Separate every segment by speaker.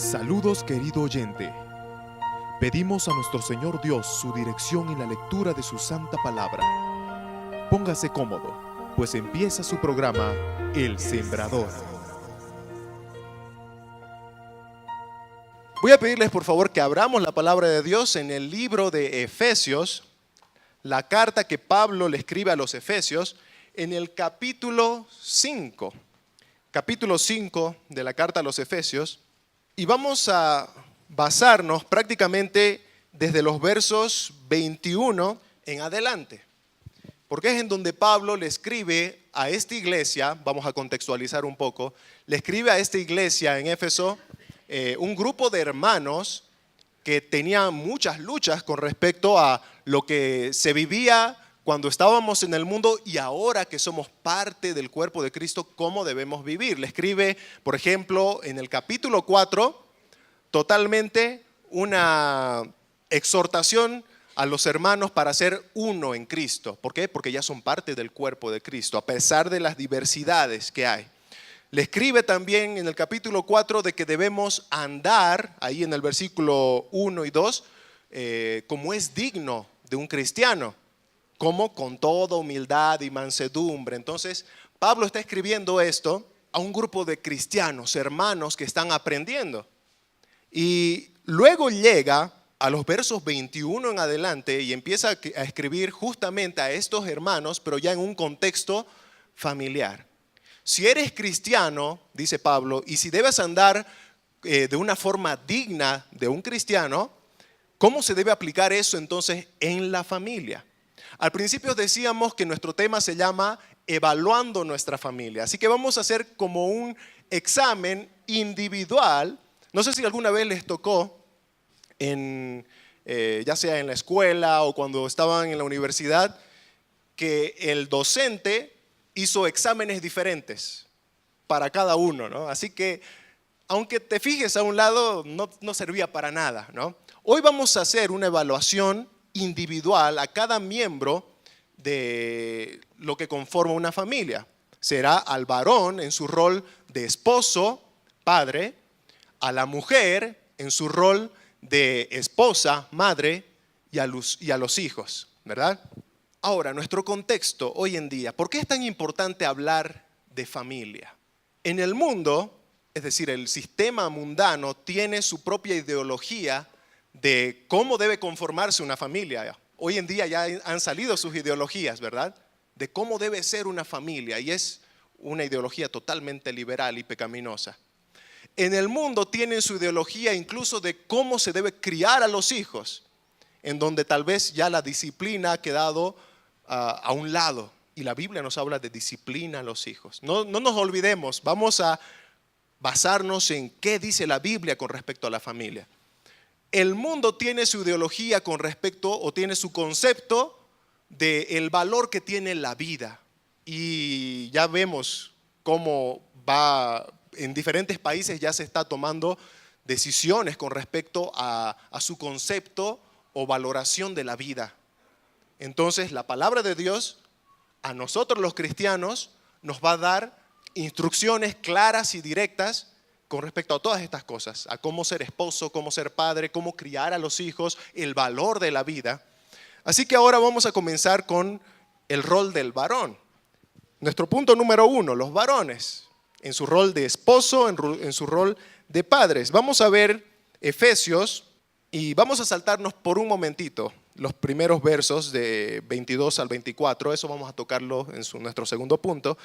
Speaker 1: Saludos, querido oyente. Pedimos a nuestro Señor Dios su dirección en la lectura de su santa palabra. Póngase cómodo, pues empieza su programa El Sembrador.
Speaker 2: Voy a pedirles por favor que abramos la palabra de Dios en el libro de Efesios, la carta que Pablo le escribe a los Efesios, en el capítulo 5 de la carta a los Efesios, y vamos a basarnos prácticamente desde los versos 21 en adelante, porque es en donde Pablo le escribe a esta iglesia. Vamos a contextualizar un poco, le escribe a esta iglesia en Éfeso, un grupo de hermanos que tenían muchas luchas con respecto a lo que se vivía cuando estábamos en el mundo y ahora que somos parte del cuerpo de Cristo, cómo debemos vivir. Le escribe, por ejemplo, en el capítulo 4, totalmente una exhortación a los hermanos para ser uno en Cristo. ¿Por qué? Porque ya son parte del cuerpo de Cristo, a pesar de las diversidades que hay. Le escribe también en el capítulo 4 de que debemos andar, ahí en el versículo 1 y 2, como es digno de un cristiano, como con toda humildad y mansedumbre. Entonces, Pablo está escribiendo esto a un grupo de cristianos, hermanos que están aprendiendo. Y luego llega a los versos 21 en adelante y empieza a escribir justamente a estos hermanos, pero ya en un contexto familiar. Si eres cristiano, dice Pablo, y si debes andar de una forma digna de un cristiano, ¿cómo se debe aplicar eso entonces en la familia? Al principio decíamos que nuestro tema se llama Evaluando nuestra familia. Así que vamos a hacer como un examen individual. No sé si alguna vez les tocó, ya sea en la escuela o cuando estaban en la universidad, que el docente hizo exámenes diferentes para cada uno, ¿no? Así que, aunque te fijes a un lado, no servía para nada, ¿no? Hoy vamos a hacer una evaluación individual a cada miembro de lo que conforma una familia. Será al varón en su rol de esposo, padre, a la mujer en su rol de esposa, madre, y a los hijos, ¿verdad? Ahora, nuestro contexto hoy en día, ¿por qué es tan importante hablar de familia? En el mundo, es decir, el sistema mundano tiene su propia ideología de cómo debe conformarse una familia. Hoy en día ya han salido sus ideologías, ¿verdad? De cómo debe ser una familia, y es una ideología totalmente liberal y pecaminosa. En el mundo tienen su ideología incluso de cómo se debe criar a los hijos, en donde tal vez ya la disciplina ha quedado a un lado, y la Biblia nos habla de disciplina a los hijos. No nos olvidemos, vamos a basarnos en qué dice la Biblia con respecto a la familia. El mundo tiene su ideología con respecto, o tiene su concepto del valor que tiene la vida, y ya vemos cómo va en diferentes países, ya se está tomando decisiones con respecto a su concepto o valoración de la vida. Entonces, la palabra de Dios a nosotros los cristianos nos va a dar instrucciones claras y directas con respecto a todas estas cosas, a cómo ser esposo, cómo ser padre, cómo criar a los hijos, el valor de la vida. Así que ahora vamos a comenzar con el rol del varón. Nuestro punto número 1, los varones, en su rol de esposo, en su rol de padres. Vamos a ver Efesios y vamos a saltarnos por un momentito los primeros versos de 22 al 24, eso vamos a tocarlo en nuestro segundo punto.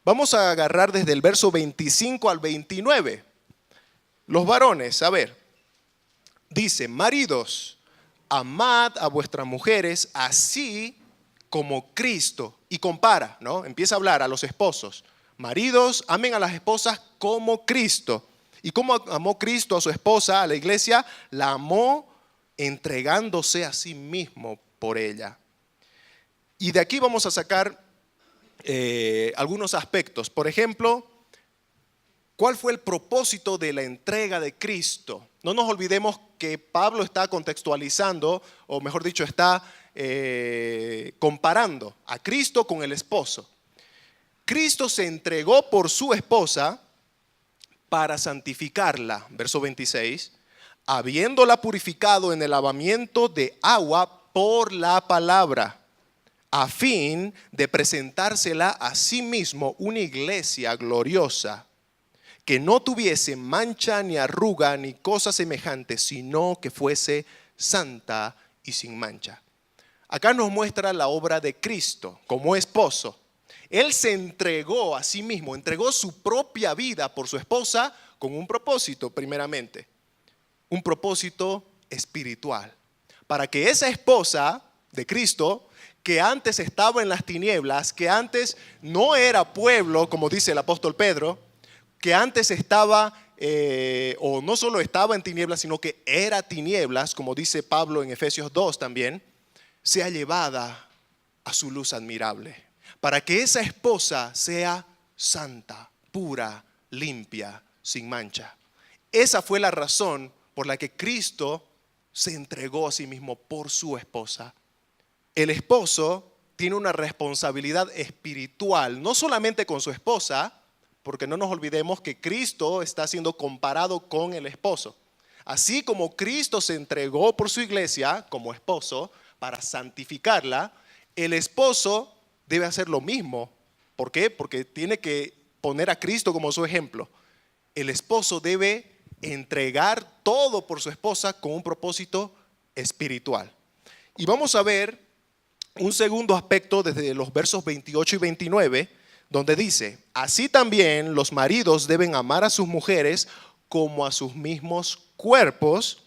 Speaker 2: Vamos a agarrar desde el verso 25 al 29. Los varones, a ver, dice: maridos, amad a vuestras mujeres así como Cristo. Y compara, ¿no? Empieza a hablar a los esposos. Maridos, amen a las esposas como Cristo. ¿Y cómo amó Cristo a su esposa, a la iglesia? La amó entregándose a sí mismo por ella. Y de aquí vamos a sacar algunos aspectos. Por ejemplo, ¿cuál fue el propósito de la entrega de Cristo? No nos olvidemos que Pablo está contextualizando, o mejor dicho, está comparando a Cristo con el esposo. Cristo se entregó por su esposa para santificarla, verso 26, habiéndola purificado en el lavamiento de agua por la palabra, a fin de presentársela a sí mismo una iglesia gloriosa, que no tuviese mancha ni arruga ni cosa semejante, sino que fuese santa y sin mancha. Acá nos muestra la obra de Cristo como esposo. Él se entregó a sí mismo, entregó su propia vida por su esposa con un propósito primeramente, un propósito espiritual, para que esa esposa de Cristo, que antes estaba en las tinieblas, que antes no era pueblo, como dice el apóstol Pedro, que antes estaba, o no solo estaba en tinieblas, sino que era tinieblas, como dice Pablo en Efesios 2 también, sea llevada a su luz admirable, para que esa esposa sea santa, pura, limpia, sin mancha. Esa fue la razón por la que Cristo se entregó a sí mismo por su esposa. El esposo tiene una responsabilidad espiritual, no solamente con su esposa, porque no nos olvidemos que Cristo está siendo comparado con el esposo. Así como Cristo se entregó por su iglesia como esposo para santificarla, el esposo debe hacer lo mismo. ¿Por qué? Porque tiene que poner a Cristo como su ejemplo. El esposo debe entregar todo por su esposa con un propósito espiritual. Y vamos a ver un segundo aspecto desde los versos 28 y 29, donde dice: así también los maridos deben amar a sus mujeres como a sus mismos cuerpos.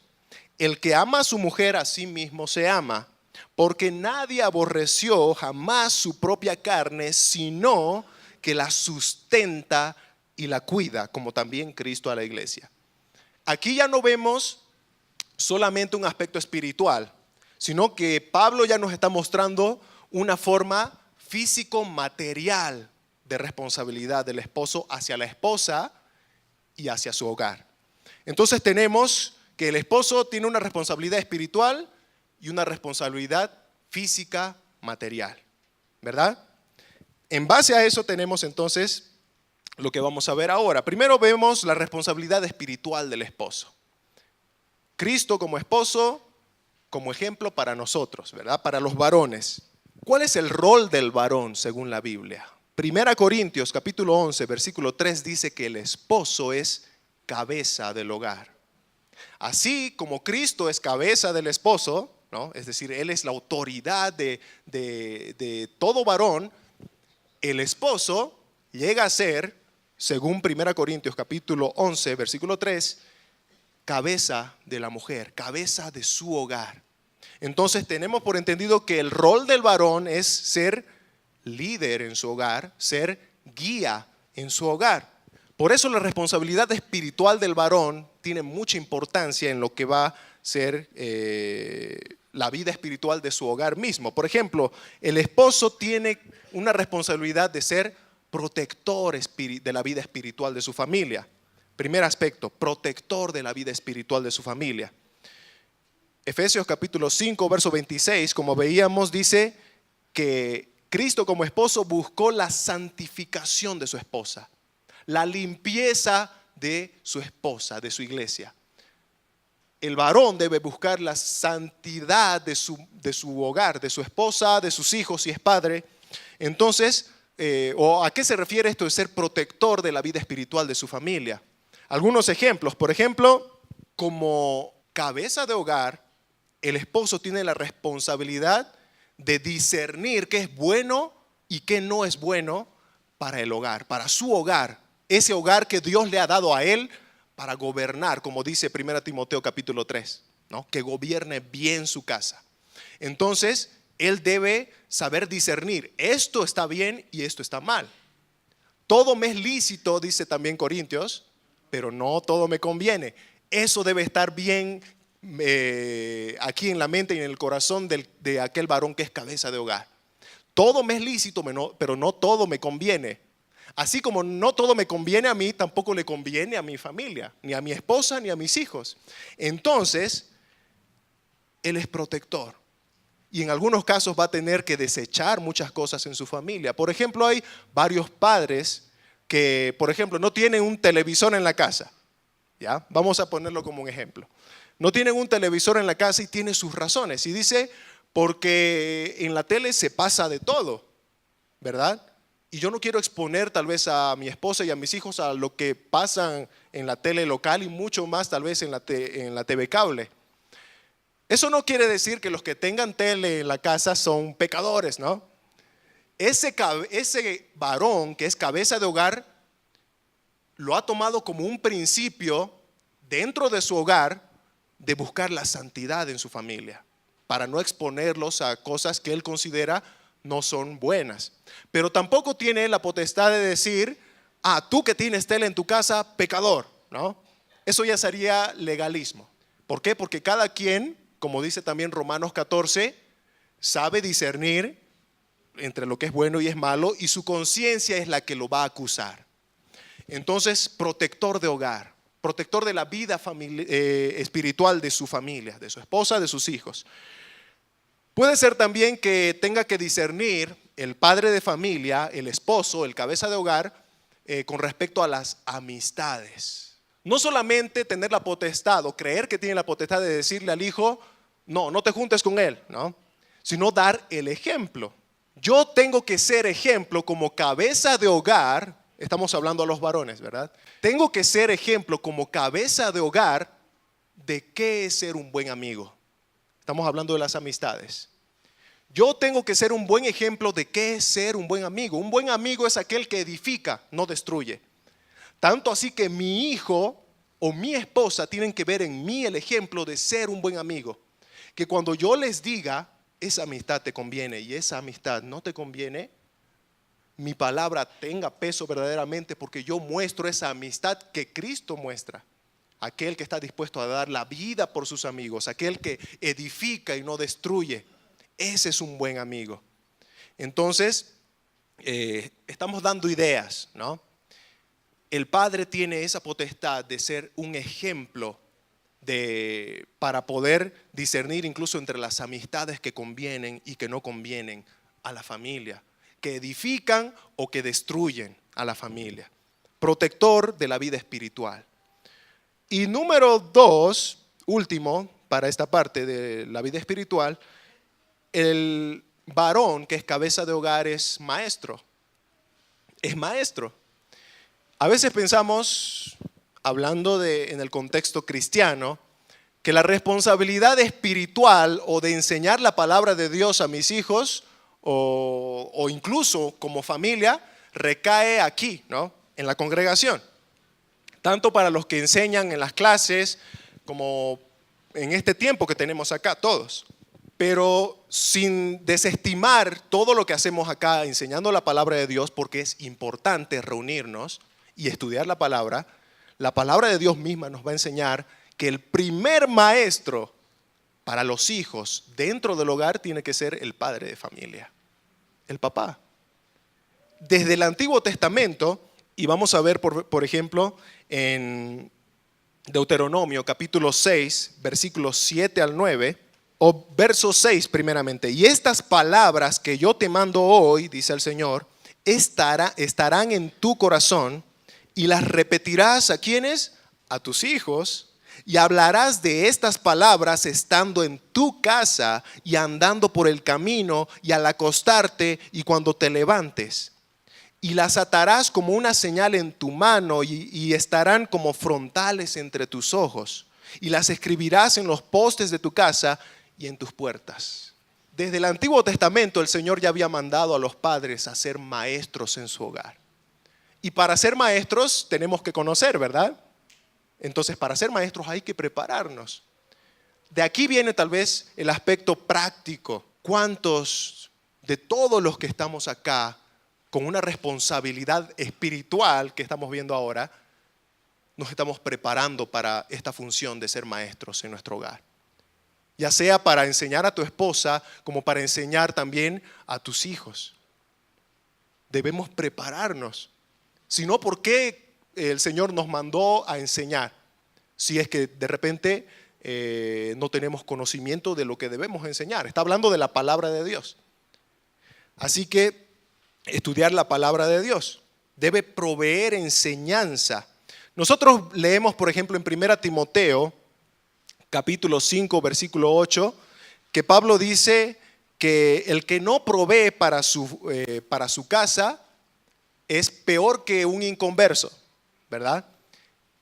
Speaker 2: El que ama a su mujer a sí mismo se ama, porque nadie aborreció jamás su propia carne, sino que la sustenta y la cuida, como también Cristo a la iglesia. Aquí ya no vemos solamente un aspecto espiritual, sino que Pablo ya nos está mostrando una forma físico-material de responsabilidad del esposo hacia la esposa y hacia su hogar. Entonces tenemos que el esposo tiene una responsabilidad espiritual y una responsabilidad física material, ¿verdad? En base a eso tenemos entonces lo que vamos a ver ahora. Primero vemos la responsabilidad espiritual del esposo. Cristo como esposo, como ejemplo para nosotros, ¿verdad? Para los varones. ¿Cuál es el rol del varón según la Biblia? 1 Corintios capítulo 11, versículo 3 dice que el esposo es cabeza del hogar. Así como Cristo es cabeza del esposo, ¿no? Es decir, Él es la autoridad de todo varón, el esposo llega a ser, según 1 Corintios capítulo 11, versículo 3, cabeza de la mujer, cabeza de su hogar. Entonces tenemos por entendido que el rol del varón es ser líder en su hogar, ser guía en su hogar. Por eso la responsabilidad espiritual del varón tiene mucha importancia en lo que va a ser la vida espiritual de su hogar mismo. Por ejemplo, el esposo tiene una responsabilidad de ser protector de la vida espiritual de su familia. Primer aspecto, protector de la vida espiritual de su familia. Efesios capítulo 5, verso 26, como veíamos, dice que Cristo como esposo buscó la santificación de su esposa, la limpieza de su esposa, de su iglesia. El varón debe buscar la santidad de su hogar, de su esposa, de sus hijos si es padre. Entonces, ¿a qué se refiere esto de ser protector de la vida espiritual de su familia? Algunos ejemplos. Por ejemplo, como cabeza de hogar, el esposo tiene la responsabilidad de discernir qué es bueno y qué no es bueno para el hogar, para su hogar, ese hogar que Dios le ha dado a él para gobernar, como dice 1 Timoteo capítulo 3, ¿no? Que gobierne bien su casa. Entonces, él debe saber discernir, esto está bien y esto está mal. Todo me es lícito, dice también Corintios, pero no todo me conviene. Eso debe estar bien aquí en la mente y en el corazón de aquel varón que es cabeza de hogar. Todo me es lícito, pero no todo me conviene. Así como no todo me conviene a mí, tampoco le conviene a mi familia, ni a mi esposa, ni a mis hijos. Entonces, él es protector. Y en algunos casos va a tener que desechar muchas cosas en su familia. Por ejemplo, hay varios padres que, por ejemplo, no tienen un televisor en la casa. ¿Ya? Vamos a ponerlo como un ejemplo. No tienen un televisor en la casa y tiene sus razones. Y dice, porque en la tele se pasa de todo, ¿verdad? Y yo no quiero exponer tal vez a mi esposa y a mis hijos a lo que pasan en la tele local y mucho más tal vez en la TV cable. Eso no quiere decir que los que tengan tele en la casa son pecadores, ¿no? Ese varón que es cabeza de hogar lo ha tomado como un principio dentro de su hogar de buscar la santidad en su familia, para no exponerlos a cosas que él considera no son buenas. Pero tampoco tiene la potestad de decir, tú que tienes tele en tu casa, pecador, ¿no? Eso ya sería legalismo. ¿Por qué? Porque cada quien, como dice también Romanos 14, sabe discernir entre lo que es bueno y es malo, y su conciencia es la que lo va a acusar. Entonces, protector de hogar, protector de la vida espiritual de su familia, de su esposa, de sus hijos. Puede ser también que tenga que discernir el padre de familia, el esposo, el cabeza de hogar, con respecto a las amistades. No solamente tener la potestad o creer que tiene la potestad de decirle al hijo, no te juntes con él, ¿no? Sino dar el ejemplo. Yo tengo que ser ejemplo como cabeza de hogar. Estamos hablando a los varones, ¿verdad? Tengo que ser ejemplo como cabeza de hogar de qué es ser un buen amigo. Estamos hablando de las amistades. Yo tengo que ser un buen ejemplo de qué es ser un buen amigo. Un buen amigo es aquel que edifica, no destruye. Tanto así que mi hijo o mi esposa tienen que ver en mí el ejemplo de ser un buen amigo. Que cuando yo les diga, esa amistad te conviene y esa amistad no te conviene, mi palabra tenga peso verdaderamente, porque yo muestro esa amistad que Cristo muestra. Aquel que está dispuesto a dar la vida por sus amigos, aquel que edifica y no destruye. Ese es un buen amigo. Entonces, estamos dando ideas, ¿no? El padre tiene esa potestad de ser un ejemplo para poder discernir incluso entre las amistades que convienen y que no convienen a la familia, que edifican o que destruyen a la familia. Protector de la vida espiritual. Y número 2, último, para esta parte de la vida espiritual, el varón que es cabeza de hogar es maestro. Es maestro. A veces pensamos, hablando en el contexto cristiano, que la responsabilidad espiritual o de enseñar la palabra de Dios a mis hijos o incluso como familia recae aquí, ¿no? En la congregación. Tanto para los que enseñan en las clases como en este tiempo que tenemos acá todos. Pero sin desestimar todo lo que hacemos acá enseñando la palabra de Dios, porque es importante reunirnos y estudiar la palabra de Dios misma nos va a enseñar que el primer maestro para los hijos dentro del hogar tiene que ser el padre de familia, el papá. Desde el Antiguo Testamento, y vamos a ver por ejemplo en Deuteronomio capítulo 6, versículos 7 al 9, o verso 6 primeramente. Y estas palabras que yo te mando hoy, dice el Señor, estarán en tu corazón y las repetirás ¿a quiénes? A tus hijos, y hablarás de estas palabras estando en tu casa y andando por el camino y al acostarte y cuando te levantes. Y las atarás como una señal en tu mano y estarán como frontales entre tus ojos. Y las escribirás en los postes de tu casa y en tus puertas. Desde el Antiguo Testamento el Señor ya había mandado a los padres a ser maestros en su hogar. Y para ser maestros tenemos que conocer, ¿verdad? Entonces para ser maestros hay que prepararnos. De aquí viene tal vez el aspecto práctico. ¿Cuántos de todos los que estamos acá con una responsabilidad espiritual que estamos viendo ahora, nos estamos preparando para esta función de ser maestros en nuestro hogar? Ya sea para enseñar a tu esposa, como para enseñar también a tus hijos. Debemos prepararnos. Si no, ¿por qué el Señor nos mandó a enseñar? Si es que de repente no tenemos conocimiento de lo que debemos enseñar. Está hablando de la palabra de Dios. Así que estudiar la palabra de Dios. debe proveer enseñanza. Nosotros leemos, por ejemplo, en 1 Timoteo, capítulo 5, versículo 8, que Pablo dice que el que no provee para su casa es peor que un inconverso, ¿verdad?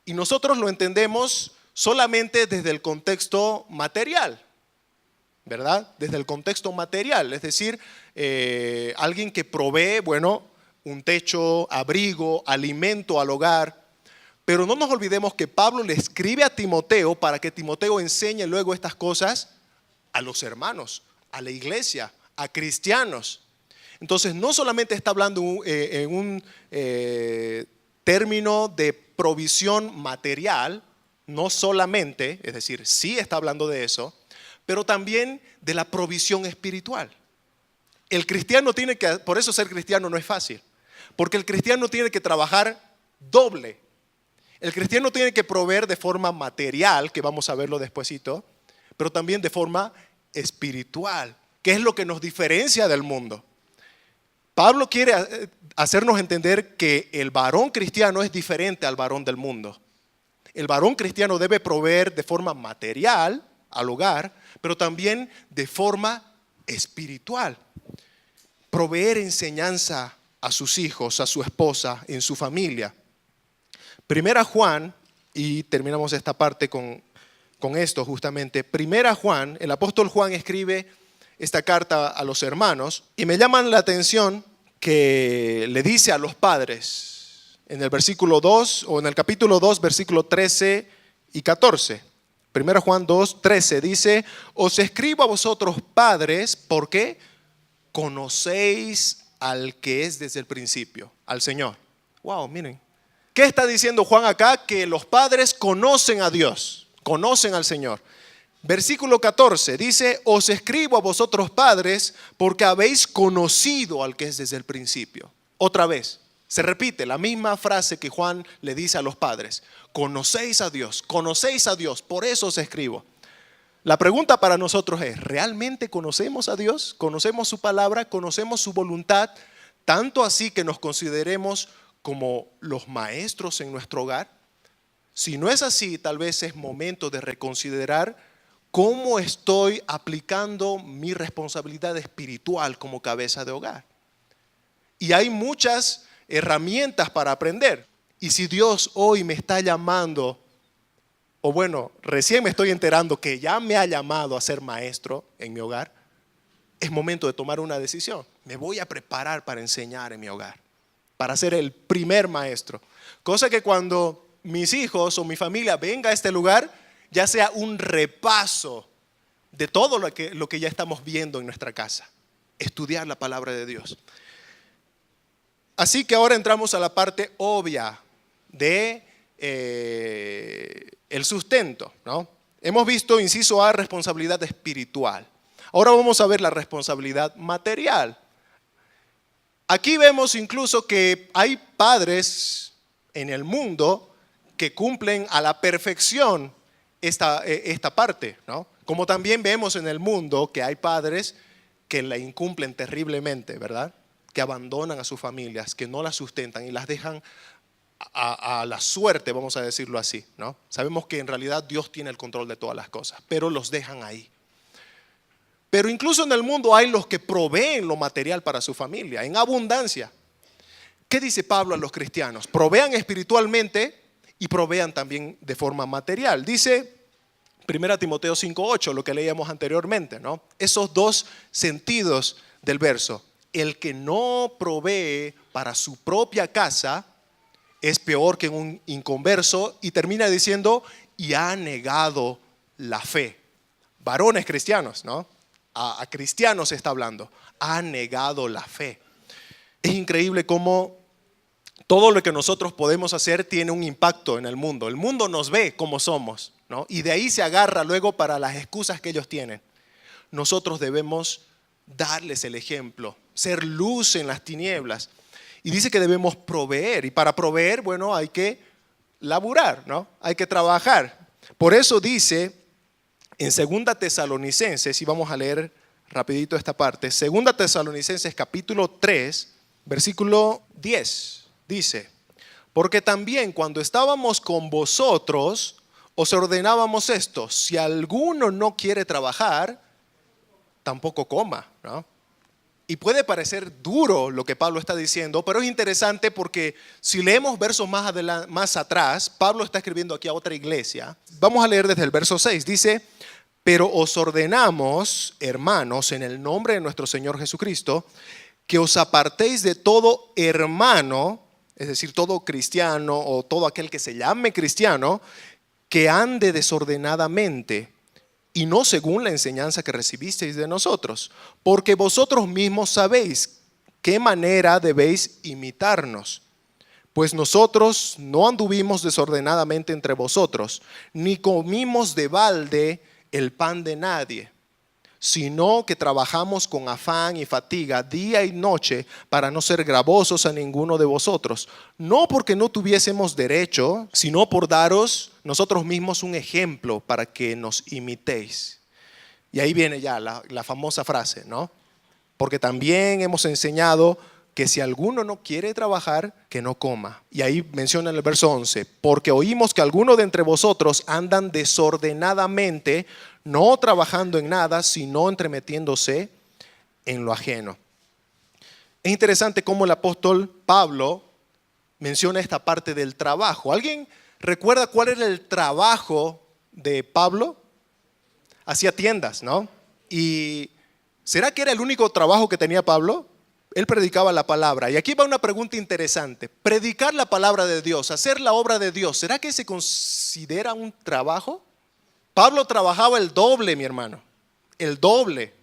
Speaker 2: Y nosotros lo entendemos solamente desde el contexto material, ¿verdad? Desde el contexto material, es decir, alguien que provee, bueno, un techo, abrigo, alimento al hogar. Pero no nos olvidemos que Pablo le escribe a Timoteo para que Timoteo enseñe luego estas cosas a los hermanos, a la iglesia, a cristianos. Entonces, no solamente está hablando en un término de provisión material, no solamente, es decir, sí está hablando de eso, pero también de la provisión espiritual. El cristiano tiene que, por eso ser cristiano no es fácil, porque el cristiano tiene que trabajar doble. El cristiano tiene que proveer de forma material, que vamos a verlo despuesito, pero también de forma espiritual, que es lo que nos diferencia del mundo. Pablo quiere hacernos entender que el varón cristiano es diferente al varón del mundo. El varón cristiano debe proveer de forma material al hogar, pero también de forma espiritual. Proveer enseñanza a sus hijos, a su esposa, en su familia. Primera Juan, y terminamos esta parte con esto justamente. Primera Juan, el apóstol Juan escribe esta carta a los hermanos y me llaman la atención que le dice a los padres en el versículo 2 o en el capítulo 2, versículo 13 y 14. Primera Juan 2, 13 dice: os escribo a vosotros padres porque conocéis al que es desde el principio, al Señor. Wow, miren. ¿Qué está diciendo Juan acá? Que los padres conocen a Dios, conocen al Señor. Versículo 14 dice: os escribo a vosotros padres porque habéis conocido al que es desde el principio. Otra vez, se repite la misma frase que Juan le dice a los padres. Conocéis a Dios, por eso os escribo. La pregunta para nosotros es: ¿realmente conocemos a Dios? ¿Conocemos su palabra? ¿Conocemos su voluntad? Tanto así que nos consideremos como los maestros en nuestro hogar. Si no es así, tal vez es momento de reconsiderar cómo estoy aplicando mi responsabilidad espiritual como cabeza de hogar. Y hay muchas herramientas para aprender. Y si Dios hoy me está llamando, o bueno, recién me estoy enterando que ya me ha llamado a ser maestro en mi hogar, es momento de tomar una decisión. Me voy a preparar para enseñar en mi hogar, para ser el primer maestro. Cosa que cuando mis hijos o mi familia venga a este lugar, ya sea un repaso de todo lo que ya estamos viendo en nuestra casa. Estudiar la palabra de Dios. Así que ahora entramos a la parte obvia de el sustento, ¿no? Hemos visto, inciso A, responsabilidad espiritual. Ahora vamos a ver la responsabilidad material. Aquí vemos incluso que hay padres en el mundo que cumplen a la perfección esta parte, ¿no? Como también vemos en el mundo que hay padres que la incumplen terriblemente, ¿verdad? Que abandonan a sus familias, que no las sustentan y las dejan a la suerte, vamos a decirlo así, ¿no? Sabemos que en realidad Dios tiene el control de todas las cosas, pero los dejan ahí. Pero incluso en el mundo hay los que proveen lo material para su familia, en abundancia. ¿Qué dice Pablo a los cristianos? Provean espiritualmente y provean también de forma material. Dice 1 Timoteo 5:8, lo que leíamos anteriormente, ¿no? Esos dos sentidos del verso. El que no provee para su propia casa es peor que un inconverso, y termina diciendo, y ha negado la fe. Varones cristianos, ¿no? A cristianos está hablando. Ha negado la fe. Es increíble cómo todo lo que nosotros podemos hacer tiene un impacto en el mundo. El mundo nos ve como somos, ¿no? Y de ahí se agarra luego para las excusas que ellos tienen. Nosotros debemos darles el ejemplo, ser luz en las tinieblas. Y dice que debemos proveer. Y para proveer, bueno, hay que laburar, ¿no? Hay que trabajar. Por eso dice en 2 Tesalonicenses, y vamos a leer rapidito esta parte, 2 Tesalonicenses capítulo 3, versículo 10. Dice, porque también cuando estábamos con vosotros, os ordenábamos esto: si alguno no quiere trabajar, tampoco coma, ¿no? Y puede parecer duro lo que Pablo está diciendo, pero es interesante porque si leemos versos más atrás, Pablo está escribiendo aquí a otra iglesia. Vamos a leer desde el verso 6. Dice, pero os ordenamos, hermanos, en el nombre de nuestro Señor Jesucristo, que os apartéis de todo hermano, es decir, todo cristiano o todo aquel que se llame cristiano, que ande desordenadamente y no según la enseñanza que recibisteis de nosotros, porque vosotros mismos sabéis qué manera debéis imitarnos. Pues nosotros no anduvimos desordenadamente entre vosotros, ni comimos de balde el pan de nadie, sino que trabajamos con afán y fatiga día y noche para no ser gravosos a ninguno de vosotros, no porque no tuviésemos derecho, sino por daros nosotros mismos un ejemplo para que nos imitéis. Y ahí viene ya la famosa frase, ¿no? Porque también hemos enseñado que si alguno no quiere trabajar, que no coma. Y ahí menciona en el verso 11, porque oímos que algunos de entre vosotros andan desordenadamente, no trabajando en nada, sino entremetiéndose en lo ajeno. Es interesante cómo el apóstol Pablo menciona esta parte del trabajo. ¿Alguien recuerda cuál era el trabajo de Pablo? Hacía tiendas, ¿no? ¿Y será que era el único trabajo que tenía Pablo? Él predicaba la palabra. Y aquí va una pregunta interesante. Predicar la palabra de Dios, hacer la obra de Dios, ¿será que se considera un trabajo? Pablo trabajaba el doble, mi hermano, el doble.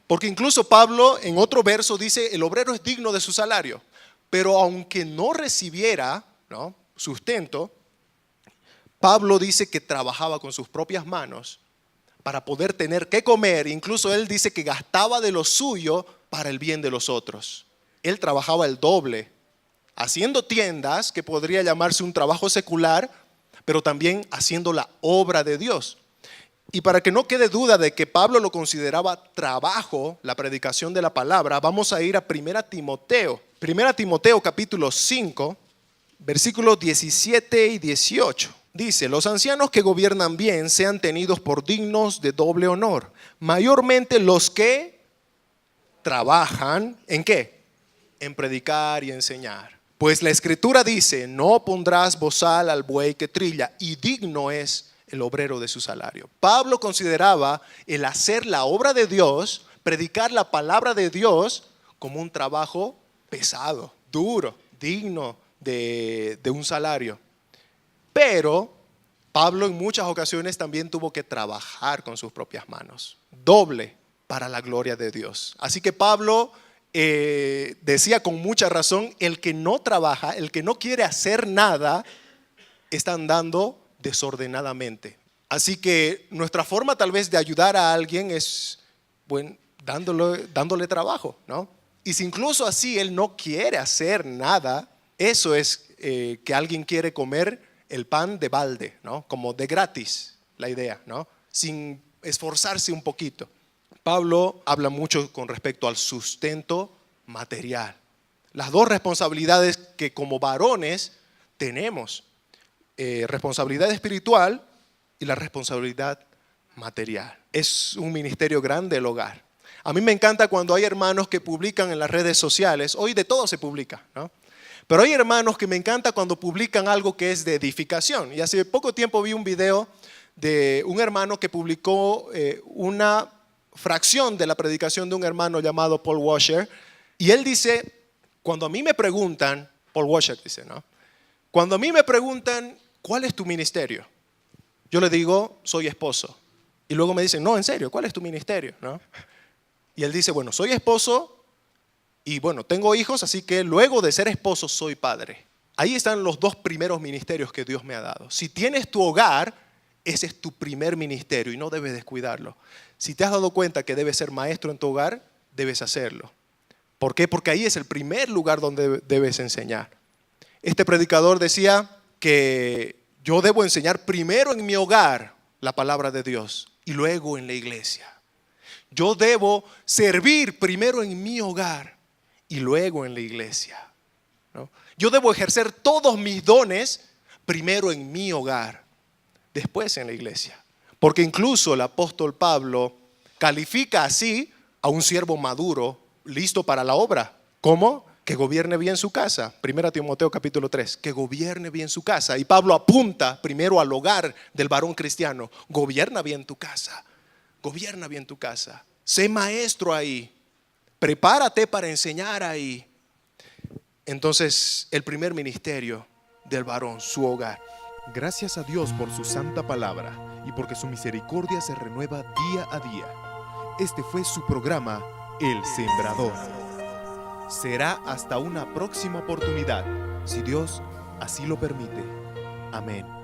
Speaker 2: Porque incluso Pablo en otro verso dice, el obrero es digno de su salario. Pero aunque no recibiera, ¿no?, sustento, Pablo dice que trabajaba con sus propias manos para poder tener que comer. Incluso él dice que gastaba de lo suyo para el bien de los otros. Él trabajaba el doble, haciendo tiendas, que podría llamarse un trabajo secular, pero también haciendo la obra de Dios. Y para que no quede duda de que Pablo lo consideraba trabajo, la predicación de la palabra, vamos a ir a 1 Timoteo. 1 Timoteo capítulo 5, versículos 17 y 18. Dice, los ancianos que gobiernan bien sean tenidos por dignos de doble honor, mayormente los que trabajan, ¿en qué? En predicar y enseñar. Pues la escritura dice, no pondrás bozal al buey que trilla, y digno es el obrero de su salario. Pablo consideraba el hacer la obra de Dios, predicar la palabra de Dios, como un trabajo pesado, duro, digno de un salario. Pero Pablo en muchas ocasiones también tuvo que trabajar con sus propias manos, doble para la gloria de Dios. Así que Pablo decía con mucha razón, el que no trabaja, el que no quiere hacer nada, está andando desordenadamente. Así que nuestra forma tal vez de ayudar a alguien es, bueno, dándole trabajo, ¿no? Y si incluso así él no quiere hacer nada, eso es que alguien quiere comer el pan de balde, ¿no? Como de gratis, la idea, ¿no? Sin esforzarse un poquito. Pablo habla mucho con respecto al sustento material. Las dos responsabilidades que como varones tenemos, responsabilidad espiritual y la responsabilidad material. Es un ministerio grande el hogar. A mí me encanta cuando hay hermanos que publican en las redes sociales. Hoy de todo se publica, ¿no? Pero hay hermanos que me encanta cuando publican algo que es de edificación. Y hace poco tiempo vi un video de un hermano que publicó una fracción de la predicación de un hermano llamado Paul Washer. Y él dice, cuando a mí me preguntan, Paul Washer dice, ¿no? Cuando a mí me preguntan, ¿cuál es tu ministerio? Yo le digo, soy esposo. Y luego me dicen, no, en serio, ¿cuál es tu ministerio? ¿No? Y él dice, bueno, soy esposo y bueno, tengo hijos, así que luego de ser esposo soy padre. Ahí están los dos primeros ministerios que Dios me ha dado. Si tienes tu hogar, ese es tu primer ministerio y no debes descuidarlo. Si te has dado cuenta que debes ser maestro en tu hogar, debes hacerlo. ¿Por qué? Porque ahí es el primer lugar donde debes enseñar. Este predicador decía que yo debo enseñar primero en mi hogar la palabra de Dios y luego en la iglesia. Yo debo servir primero en mi hogar y luego en la iglesia, ¿no? Yo debo ejercer todos mis dones primero en mi hogar, después en la iglesia. Porque incluso el apóstol Pablo califica así a un siervo maduro, listo para la obra. ¿Cómo? Que gobierne bien su casa. 1 Timoteo capítulo 3, que gobierne bien su casa. Y Pablo apunta primero al hogar del varón cristiano. Gobierna bien tu casa. Gobierna bien tu casa. Sé maestro ahí. Prepárate para enseñar ahí. Entonces, el primer ministerio del varón, su hogar.
Speaker 1: Gracias a Dios por su santa palabra y porque su misericordia se renueva día a día. Este fue su programa, El Sembrador. Será hasta una próxima oportunidad, si Dios así lo permite. Amén.